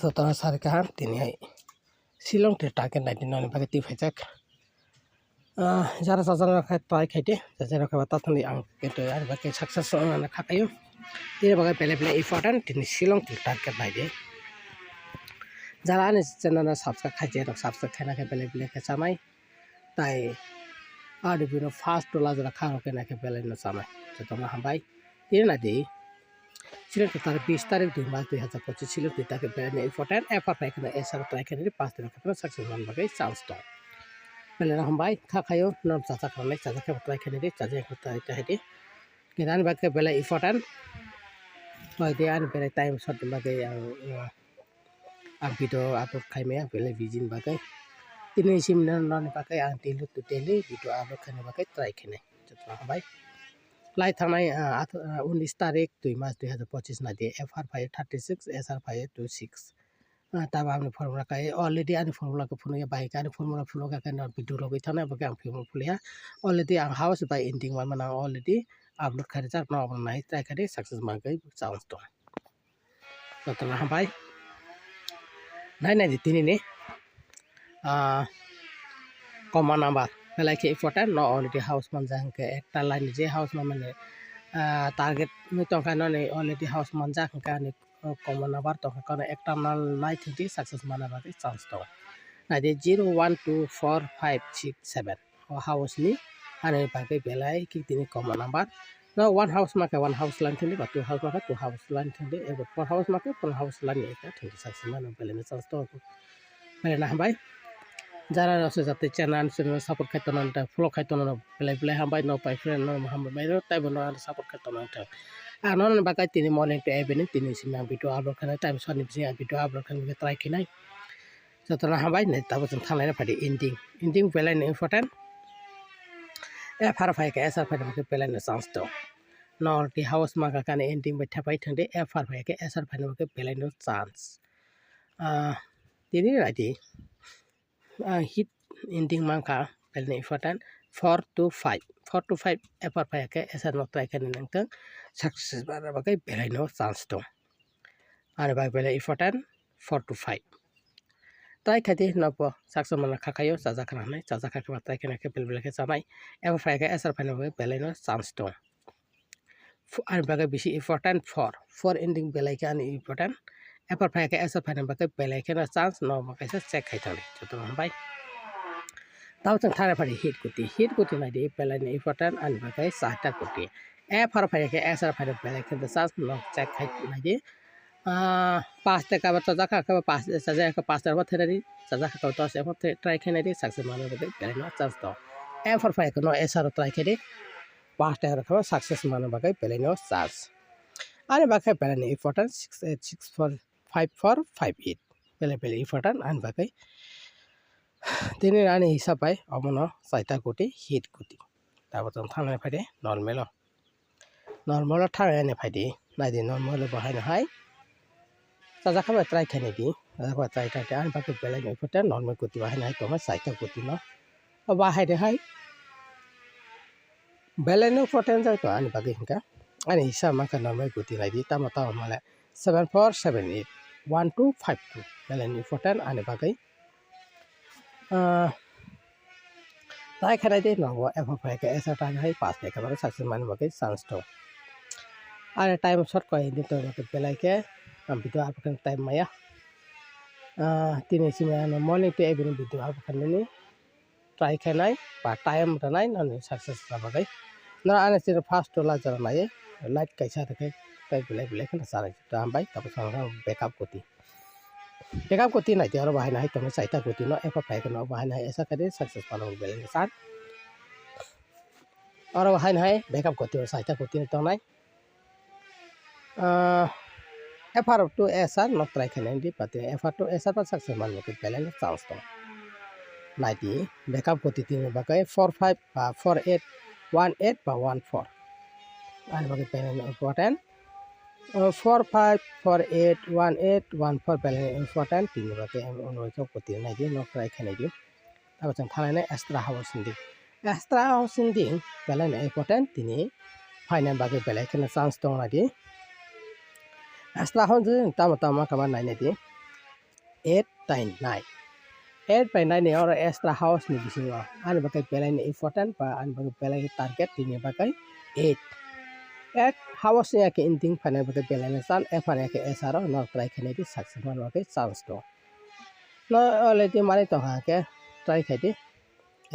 Sotana Sarkahan, Tini Silong to target 99 Bagati Fajak. Jara Sazana try Kate, the Zerakatani get to advocate success on the Kakayo. They were play important in Silong to target by day. Jalan is general subject Kajet of subject Kanaka Belly Samai. Tai are the fast to Lazara Kano Kanaka Belly in the summer. Sotana Hambai. In a day. Sila kita bistar itu masih hanya posisi sila kita kebetulan important apa kena esar terakhir ini pasti kita sukses membagai chance to. Belanda hambai kakayo non caca kerana caca terakhir ini caca yang kita ini kita ni bagai bela important. Oh dia ni bela time shot bagai yang video upload kami bela vision bagai ini sim non bagai yang tilu tu daily video upload kami bagai terakhir ini. Jadi hambai. Lai thanai 19 तारिख 2 मार्च 2025 ना दे FR5 36 SR5 26 तब हमने formula का already आने formula को फुनो या bike आने फॉर्मूला फुनो का करना वीडियो लोग इतना बगे हम फॉर्मूला फुलिया ऑलरेडी आं हाउस बाय एंडिंग वन मना ऑलरेडी अपलोड कर जा ना अपना नहीं ट्राई करे सक्सेस मान गई चांस तो ना हम भाई नहीं दिती नहीं कॉमन नंबर पहले के इम्पोर्टेंट ना ऑलरेडी हाउस मन जाएं के एक लाइन जे हाउस में मैंने टारगेट में तो कहना नहीं ऑलरेडी हाउस मन जाएं के ने कॉमन नंबर तो कहना एक टर्नल नाइट थी सक्सेस माना बाकी चांस तो ना दे 0 1 2 4 5 6 7 और हाउस नहीं आने बाकी बेलाय कि तीन कॉमन नंबर ना वन हाउस में के वन हाउस लाइन थी बट टू हाउस में के टू हाउस लाइन थी एक फोर हाउस में के फोर हाउस लाइन एक थी सक्सेस माना बेले में चांस तो बेले ना भाई Jara rasa jatuh channel channel support kaitan nanti follow kaitan nanti play hambai no pai friend no hambai mai tai bono support kaitan nanti anon bagai tini morning to evening tini simang video upload kana time soni bisa video upload kana kita try kinai setelah hambai nih tahu tentang lainnya pada ending play ini important FR5 ke SR5 ke play ini chance to nol di house maka kana ending baca pai thande FR5 ke SR5 ke play ini chance tini lagi hit ending mangka pelni important 4 to 5 FR5 ke SR no try kan nang success bara bagai belai no chance to are bagai belai important 4 to 5 try khati no po success mana khakayo chaja khana nai chaja khaka try kan ke belai ke samai FR5 ke SR5 no bagai belai no chance to are bagai bisi important 4 ending belai ke ani important FR5 ke SR5 no bagai belai ke no chance no bagai se check khai thali to hambai tahu tentang thara pada hit kuti na di pelai ni important an bagai sahta kuti FR5 ke SR5 no belai ke chance no check khai na di pas te ka chaja ka pas chaja ka pas ter ba theri chaja ka to se ba try khai na di success mane bagai belai no chance to FR5 ke no SR try khai di pas ter ka success mane bagai belai no chance ane bagai pelai ni important 6845458 pelai important an bagai tini ane hisab pai amono saita kuti hit kuti tahu tentang thang pada normal thang ane pada na di normal bahai na hai saja kami try kene di apa try an bagai pelai ni important normal kuti bahai na hai to saita kuti no bahai de hai belai no important jai to ane bagai hingga ane hisab maka normal kuti na di tamu mala 7478 1252 belai ni important ane bagai try khana de no FR5 ke SR tag hai pas de ka success man bagai chance to are time short ko hindi to bagai belai ke video upload time maya tini sima no morning to evening video upload ni try khanai pa time ranai no success na bagai na ane sir fast to la jara nai light kaisa de kai belai khana sarai to ambai ta pa backup kuti na tiar bahai nai to saita kuti no FR5 no bahai nai esa kade success palo belai sat और bahai nai backup kuti saita kuti to nai FR2 SR no try kan di pati FR2 SR pa success man ke belai chance to nai di backup kuti tin bagai 45 ba 48 18 ba 14 an bagai belai important 45 48 18 14 belai important tin bagai ono to kuti nai di no try kan di tahu tentang lainnya extra housing ding belai important tini final bagai belai kena chance to nadi extra housing tamu kabar nai di 8 by 9 8 by 9 ni oro extra house ni bisingo ani bakai belai ni important ba ani bakai belai target ni bakai 8 house ni ke ending final bakai belai ni san efan ke esaro no try khane di success man bakai chance to no already mari to ha ke try khadi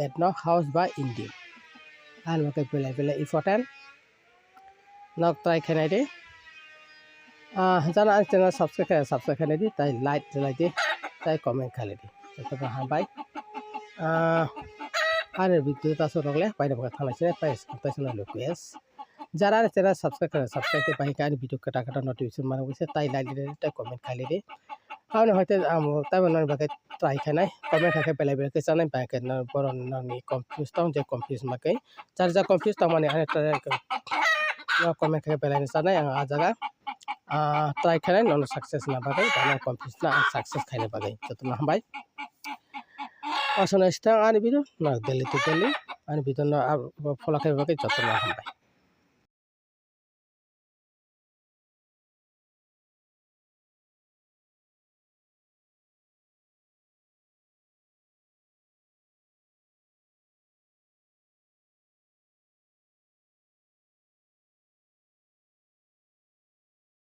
at no house by ending ani bakai belai important no try khane di jana channel subscribe khane di tai like di tai comment khale di to ha bye আর video তাসো রগলে বাইরে বকা থালাইছে পাইস তাইছ না লুকুয়েস যারা চ্যানেল সাবস্ক্রাইব পাই কার ভিডিও কাটা নোটিফিকেশন মারা গেছে তাই লাইক দিলে তাই কমেন্ট খাইলে দে কারণ হয়তো তাই মনে বাকে ট্রাই খানাই কমেন্ট খাকে বেলা বেলা কে জানাই বাকে না বড় নামি কনফিউজ তাও যে কনফিউজ মাকে যার যা কনফিউজ তাও মানে আরে কমেন্ট খাকে বেলা জানাই আ জায়গা ট্রাই খানাই নন সাকসেস না বাকে তাহলে কনফিউজ না সাকসেস খাইলে বাকে তো না ভাই Asana istang ani bidu na deli tu deli ani bidu na follow kai bagai jatuh na hambai.